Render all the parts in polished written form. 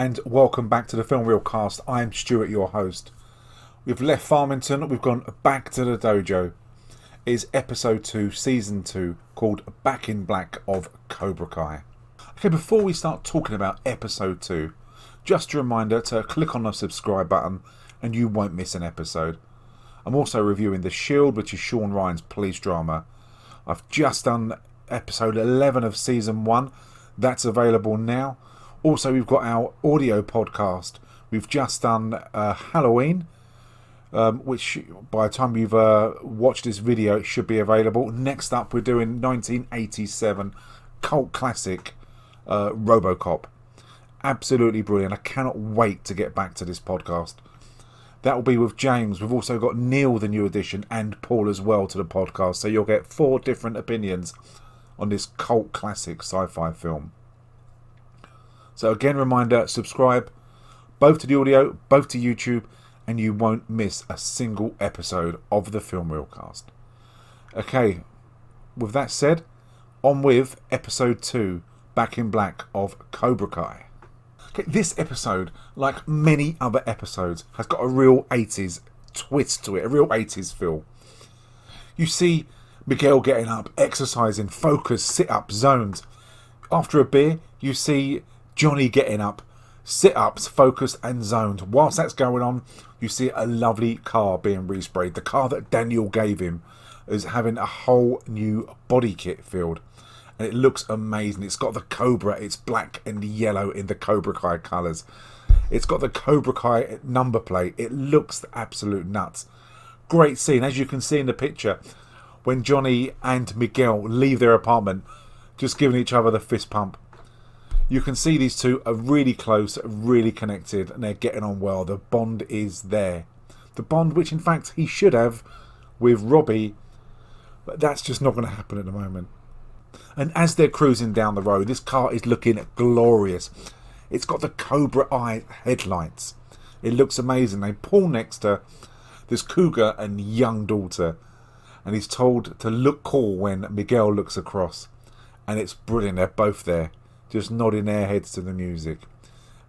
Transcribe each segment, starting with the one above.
and welcome back to the Film Reel Cast. I'm Stuart, your host. We've left Farmington, we've gone back to the dojo. It is episode 2, season 2, called Back in Black of Cobra Kai. Okay, before we start talking about episode 2, just a reminder to click on the subscribe button and you won't miss an episode. I'm also reviewing The Shield, which is Sean Ryan's police drama. I've just done episode 11 of season 1. That's available now. Also, we've got our audio podcast. We've just done Halloween, which by the time you've watched this video, it should be available. Next up, we're doing 1987 cult classic RoboCop. Absolutely brilliant. I cannot wait to get back to this podcast. That will be with James. We've also got Neil, the new addition, and Paul as well to the podcast. So you'll get 4 different opinions on this cult classic sci-fi film. So again, reminder, subscribe both to the audio, both to YouTube, and you won't miss a single episode of the Film Reel Cast. Okay, with that said, on with episode 2, Back in Black of Cobra Kai. Okay, this episode, like many other episodes, has got a real 80s twist to it, a real 80s feel. You see Miguel getting up, exercising, focus, sit-ups, zones. After a beer, you see Johnny getting up, sit-ups, focused and zoned. Whilst that's going on, you see a lovely car being resprayed. The car that Daniel gave him is having a whole new body kit filled. And it looks amazing. It's got the Cobra, it's black and yellow in the Cobra Kai colours. It's got the Cobra Kai number plate. It looks absolute nuts. Great scene. As you can see in the picture, when Johnny and Miguel leave their apartment, just giving each other the fist pump. You can see these two are really close, really connected, and they're getting on well. The bond is there. The bond which, in fact, he should have with Robbie, but that's just not going to happen at the moment. And as they're cruising down the road, this car is looking glorious. It's got the Cobra Eye headlights. It looks amazing. They pull next to this cougar and young daughter, and he's told to look cool when Miguel looks across. And it's brilliant. They're both there, just nodding their heads to the music.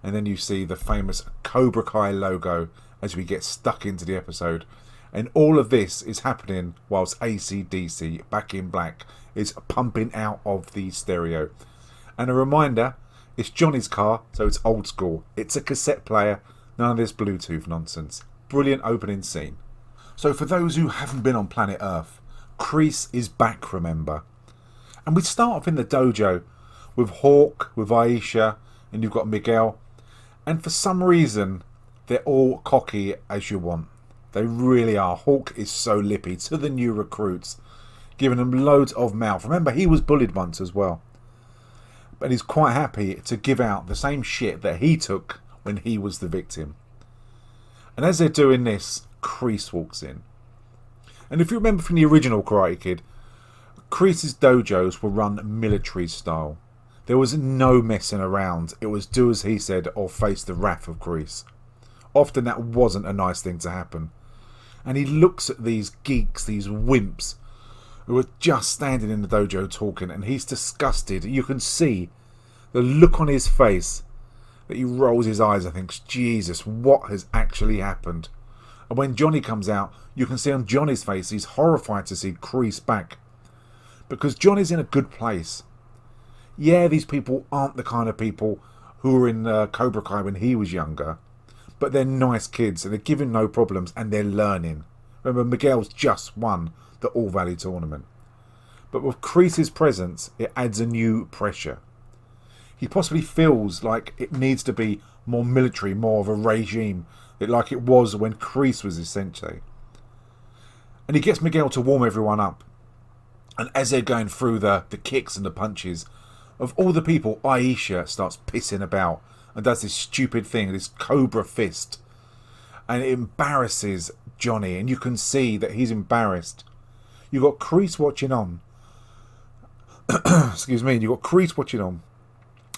And then you see the famous Cobra Kai logo as we get stuck into the episode. And all of this is happening whilst AC/DC, Back in Black, is pumping out of the stereo. And a reminder, it's Johnny's car, so it's old school. It's a cassette player, none of this Bluetooth nonsense. Brilliant opening scene. So for those who haven't been on planet Earth, Kreese is back, remember. And we start off in the dojo with Hawk, with Aisha, and you've got Miguel. And for some reason, they're all cocky as you want. They really are. Hawk is so lippy to the new recruits, giving them loads of mouth. Remember, he was bullied once as well. But he's quite happy to give out the same shit that he took when he was the victim. And as they're doing this, Kreese walks in. And if you remember from the original Karate Kid, Kreese's dojos were run military style. There was no messing around. It was do as he said or face the wrath of Kreese. Often that wasn't a nice thing to happen. And he looks at these geeks, these wimps, who are just standing in the dojo talking, and he's disgusted. You can see the look on his face that he rolls his eyes and thinks, Jesus, what has actually happened? And when Johnny comes out, you can see on Johnny's face he's horrified to see Kreese back. Because Johnny's in a good place. Yeah, these people aren't the kind of people who were in Cobra Kai when he was younger. But they're nice kids and they're giving no problems and they're learning. Remember, Miguel's just won the All Valley tournament. But with Kreese's presence, it adds a new pressure. He possibly feels like it needs to be more military, more of a regime, like it was when Kreese was his sensei. And he gets Miguel to warm everyone up. And as they're going through the kicks and the punches, of all the people, Aisha starts pissing about and does this stupid thing, this cobra fist. And it embarrasses Johnny, and you can see that he's embarrassed. You've got Kreese watching on. Excuse me, you've got Kreese watching on,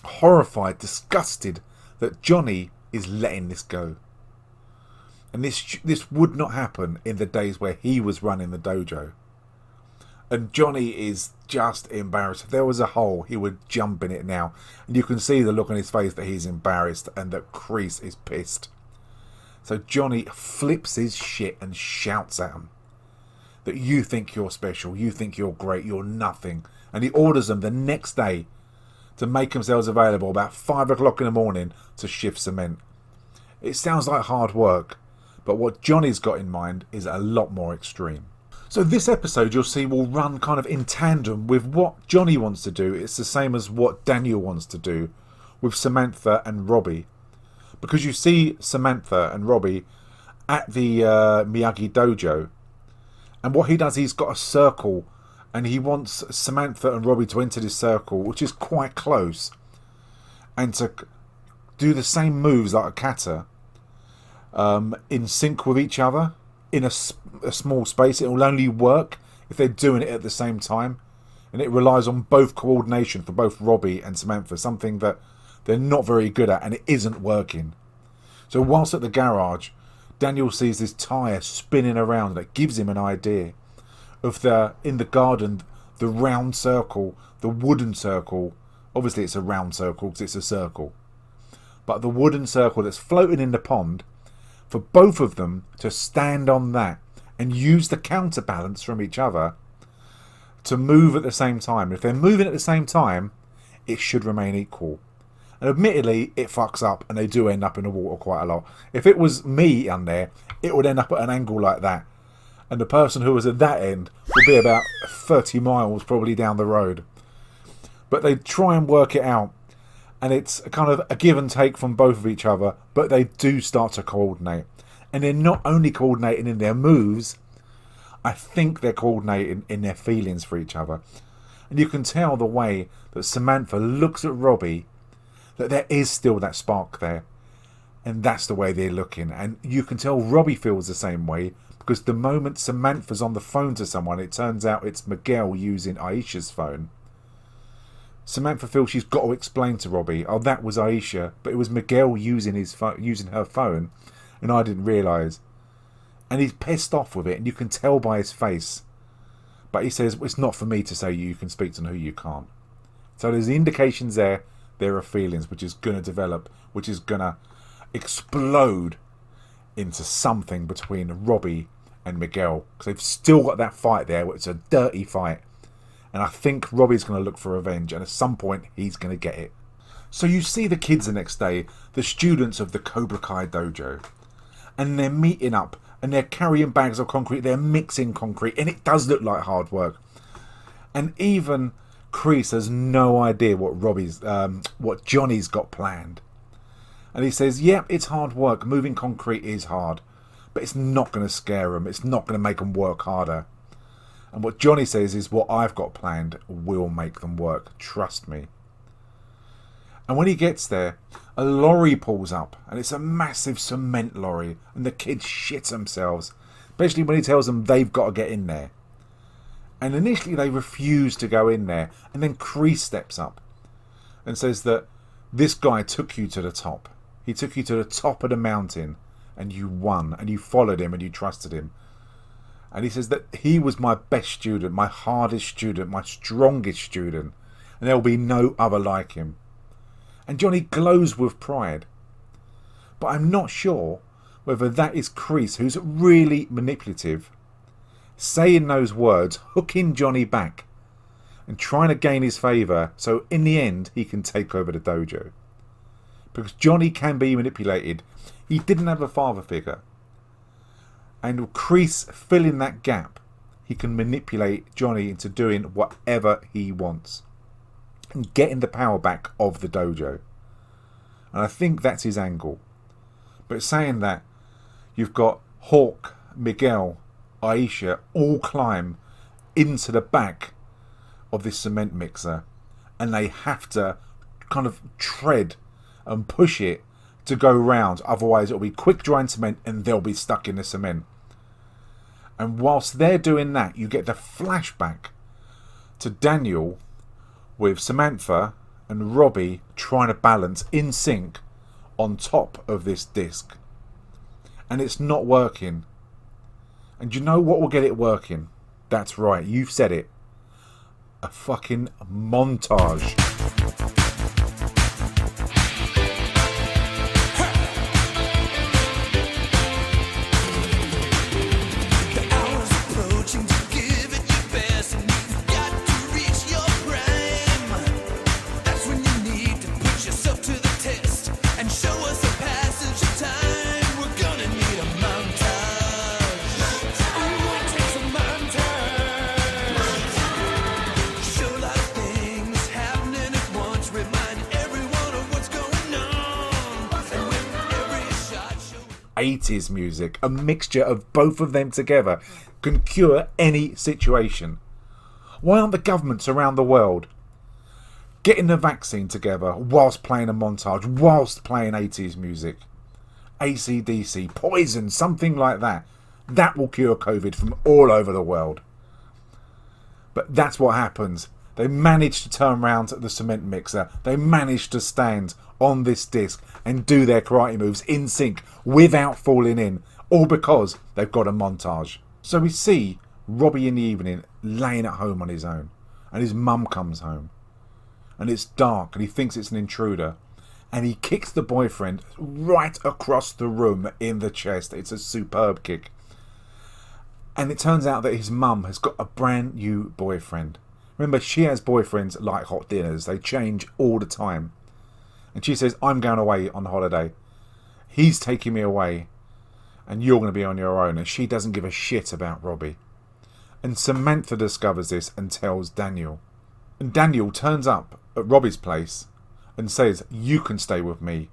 horrified, disgusted that Johnny is letting this go. And this would not happen in the days where he was running the dojo. And Johnny is just embarrassed. If there was a hole, he would jump in it now. And you can see the look on his face that he's embarrassed and that Kreese is pissed. So Johnny flips his shit and shouts at him that you think you're special, you think you're great, you're nothing. And he orders them the next day to make themselves available about 5 o'clock in the morning to shift cement. It sounds like hard work, but what Johnny's got in mind is a lot more extreme. So this episode, you'll see, will run kind of in tandem with what Johnny wants to do. It's the same as what Daniel wants to do with Samantha and Robbie. Because you see Samantha and Robbie at the Miyagi dojo. And what he does, he's got a circle. And he wants Samantha and Robbie to enter this circle, which is quite close. And to do the same moves like a kata. In sync with each other. In a small space. It will only work if they're doing it at the same time. And it relies on both coordination for both Robbie and Samantha. Something that they're not very good at, and it isn't working. So whilst at the garage, Daniel sees this tyre spinning around that gives him an idea of in the garden, the round circle, the wooden circle. Obviously it's a round circle because it's a circle. But the wooden circle that's floating in the pond, for both of them to stand on that and use the counterbalance from each other to move at the same time. If they're moving at the same time, it should remain equal. And admittedly, it fucks up and they do end up in the water quite a lot. If it was me on there, it would end up at an angle like that. And the person who was at that end would be about 30 miles probably down the road. But they try and work it out. And it's kind of a give and take from both of each other. But they do start to coordinate. And they're not only coordinating in their moves, I think they're coordinating in their feelings for each other. And you can tell the way that Samantha looks at Robbie, that there is still that spark there. And that's the way they're looking. And you can tell Robbie feels the same way, because the moment Samantha's on the phone to someone, it turns out it's Miguel using Aisha's phone. Samantha feels she's got to explain to Robbie, oh, that was Aisha, but it was Miguel using her phone, and I didn't realise. And he's pissed off with it, and you can tell by his face. But he says, it's not for me to say you can speak to who you can't. So there's the indications there are feelings, which is going to develop, which is going to explode into something between Robbie and Miguel. Because they've still got that fight there, which is a dirty fight. And I think Robbie's going to look for revenge, and at some point he's going to get it. So you see the kids the next day, the students of the Cobra Kai dojo. And they're meeting up, and they're carrying bags of concrete, they're mixing concrete, and it does look like hard work. And even Kreese has no idea what Johnny's got planned. And he says, yeah, it's hard work. Moving concrete is hard. But it's not going to scare them. It's not going to make them work harder. And what Johnny says is, what I've got planned will make them work. Trust me. And when he gets there, a lorry pulls up. And it's a massive cement lorry. And the kids shit themselves. Especially when he tells them they've got to get in there. And initially they refuse to go in there. And then Kreese steps up and says that this guy took you to the top. He took you to the top of the mountain. And you won. And you followed him and you trusted him. And he says that he was my best student, my hardest student, my strongest student. And there will be no other like him. And Johnny glows with pride. But I'm not sure whether that is Kreese, who's really manipulative, saying those words, hooking Johnny back, and trying to gain his favour so in the end he can take over the dojo. Because Johnny can be manipulated. He didn't have a father figure. And with Kreese filling that gap, he can manipulate Johnny into doing whatever he wants. And getting the power back of the dojo. And I think that's his angle. But saying that, you've got Hawk, Miguel, Aisha all climb into the back of this cement mixer. And they have to kind of tread and push it to go round. Otherwise it'll be quick drying cement and they'll be stuck in the cement. And whilst they're doing that, you get the flashback to Daniel with Samantha and Robbie trying to balance in sync on top of this disc. And it's not working. And you know what will get it working? That's right, you've said it. a fucking montage. '80s music, a mixture of both of them together, can cure any situation. Why aren't the governments around the world getting the vaccine together whilst playing a montage, whilst playing '80s music? AC/DC, Poison, something like that. That will cure COVID from all over the world. But that's what happens. They managed to turn around the cement mixer. They managed to stand on this disc and do their karate moves in sync without falling in, all because they've got a montage. So we see Robbie in the evening laying at home on his own, and his mum comes home, and it's dark, and he thinks it's an intruder, and he kicks the boyfriend right across the room in the chest. It's a superb kick. And it turns out that his mum has got a brand new boyfriend. Remember, she has boyfriends like hot dinners. They change all the time. And she says, I'm going away on holiday. He's taking me away. And you're going to be on your own. And she doesn't give a shit about Robbie. And Samantha discovers this and tells Daniel. And Daniel turns up at Robbie's place and says, you can stay with me.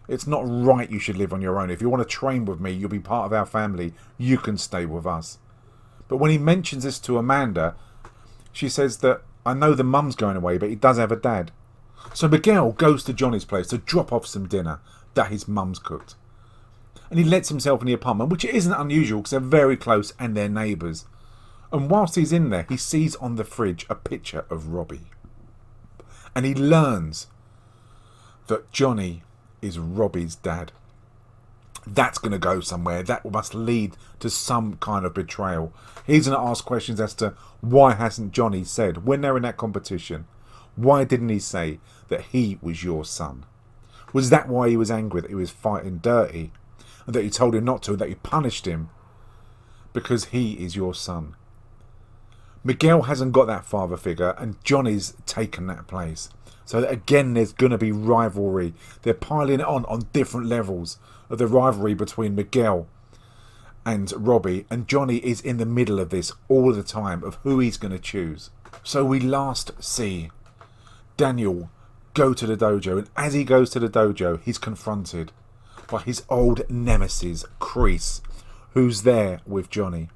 It's not right you should live on your own. If you want to train with me, you'll be part of our family. You can stay with us. But when he mentions this to Amanda, she says that, I know the mum's going away, but he does have a dad. So Miguel goes to Johnny's place to drop off some dinner that his mum's cooked. And he lets himself in the apartment, which isn't unusual because they're very close and they're neighbours. And whilst he's in there, he sees on the fridge a picture of Robbie. And he learns that Johnny is Robbie's dad. That's going to go somewhere. That must lead to some kind of betrayal. He's going to ask questions as to why hasn't Johnny said, when they're in that competition, why didn't he say that he was your son? Was that why he was angry that he was fighting dirty? And that you told him not to, and that you punished him? Because he is your son. Miguel hasn't got that father figure, and Johnny's taken that place. So that again, there's going to be rivalry. They're piling it on different levels of the rivalry between Miguel and Robbie. And Johnny is in the middle of this all the time of who he's going to choose. So we last see Daniel go to the dojo. And as he goes to the dojo, he's confronted by his old nemesis, Kreese, who's there with Johnny.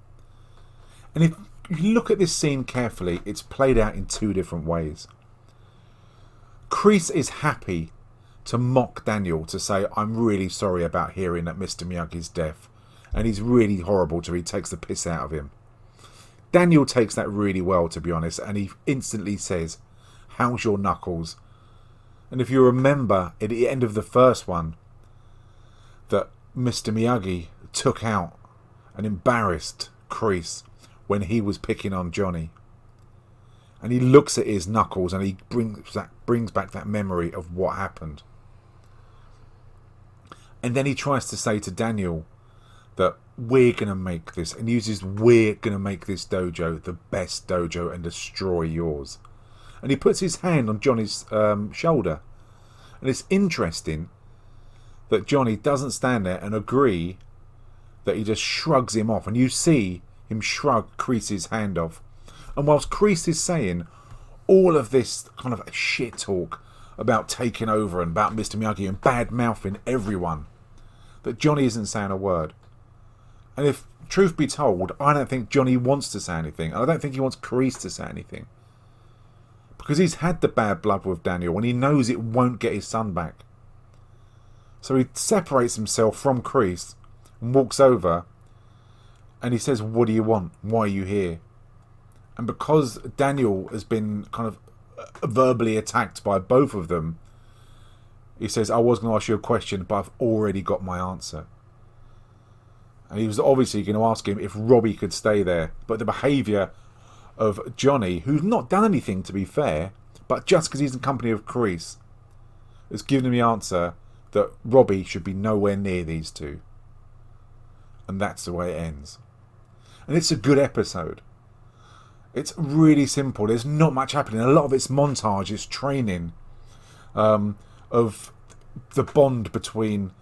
And if you look at this scene carefully, it's played out in two different ways. Kreese is happy to mock Daniel, to say, I'm really sorry about hearing that Mr. Miyagi's deaf. And he's really horrible to him. He takes the piss out of him. Daniel takes that really well, to be honest, and he instantly says, how's your knuckles? And if you remember, at the end of the first one, that Mr. Miyagi took out and embarrassed Kreese when he was picking on Johnny. And he looks at his knuckles and he brings back that memory of what happened. And then he tries to say to Daniel that we're going to make this, and uses we're going to make this dojo the best dojo and destroy yours. And he puts his hand on Johnny's shoulder. And it's interesting that Johnny doesn't stand there and agree, that he just shrugs him off. And you see him shrug Kreese's hand off. And whilst Kreese is saying all of this kind of shit talk about taking over and about Mr. Miyagi and bad-mouthing everyone, that Johnny isn't saying a word. And if truth be told, I don't think Johnny wants to say anything. And I don't think he wants Kreese to say anything. Because he's had the bad blood with Daniel and he knows it won't get his son back. So he separates himself from Kreese and walks over and he says, what do you want? Why are you here? And because Daniel has been kind of verbally attacked by both of them, he says, I was going to ask you a question, but I've already got my answer. And he was obviously going to ask him if Robbie could stay there. But the behaviour of Johnny, who's not done anything to be fair, but just because he's in company of Kreese, has given him the answer that Robbie should be nowhere near these two. And that's the way it ends. And it's a good episode. It's really simple. There's not much happening. A lot of it's montage, it's training of the bond between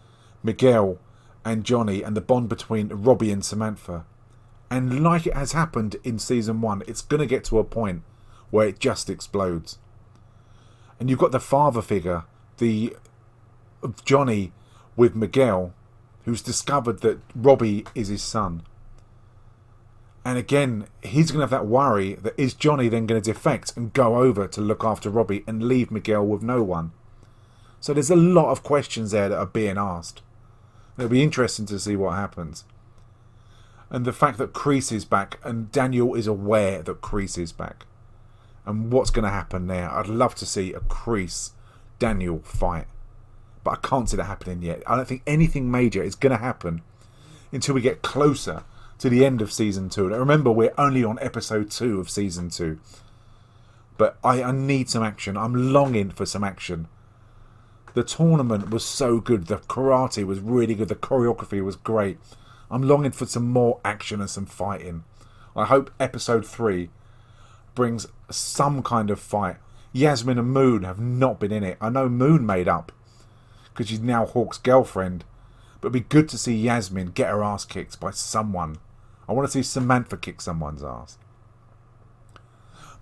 Miguel and Johnny and the bond between Robbie and Samantha. And like it has happened in season 1, it's going to get to a point where it just explodes. And you've got the father figure, of Johnny with Miguel, who's discovered that Robbie is his son. And again, he's going to have that worry that is Johnny then going to defect and go over to look after Robbie and leave Miguel with no one. So there's a lot of questions there that are being asked. It'll be interesting to see what happens. And the fact that Kreese is back and Daniel is aware that Kreese is back. And what's going to happen there? I'd love to see a Kreese-Daniel fight. But I can't see that happening yet. I don't think anything major is going to happen until we get closer to the end of season 2. Now remember, we're only on episode 2 of season 2. But I need some action. I'm longing for some action. The tournament was so good. The karate was really good. The choreography was great. I'm longing for some more action and some fighting. I hope episode 3 brings some kind of fight. Yasmin and Moon have not been in it. I know Moon made up because she's now Hawk's girlfriend. But it'd be good to see Yasmin get her ass kicked by someone. I want to see Samantha kick someone's ass.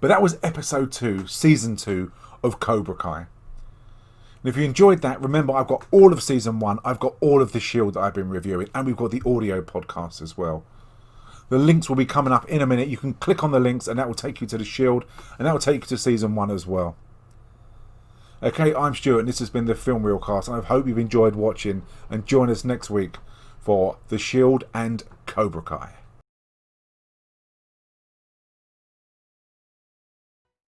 But that was episode 2, season 2 of Cobra Kai. And if you enjoyed that, remember I've got all of season 1. I've got all of The Shield that I've been reviewing. And we've got the audio podcast as well. The links will be coming up in a minute. You can click on the links and that will take you to The Shield. And that will take you to season 1 as well. Okay, I'm Stuart and this has been the Film Reelcast. I hope you've enjoyed watching. And join us next week for The Shield and Cobra Kai.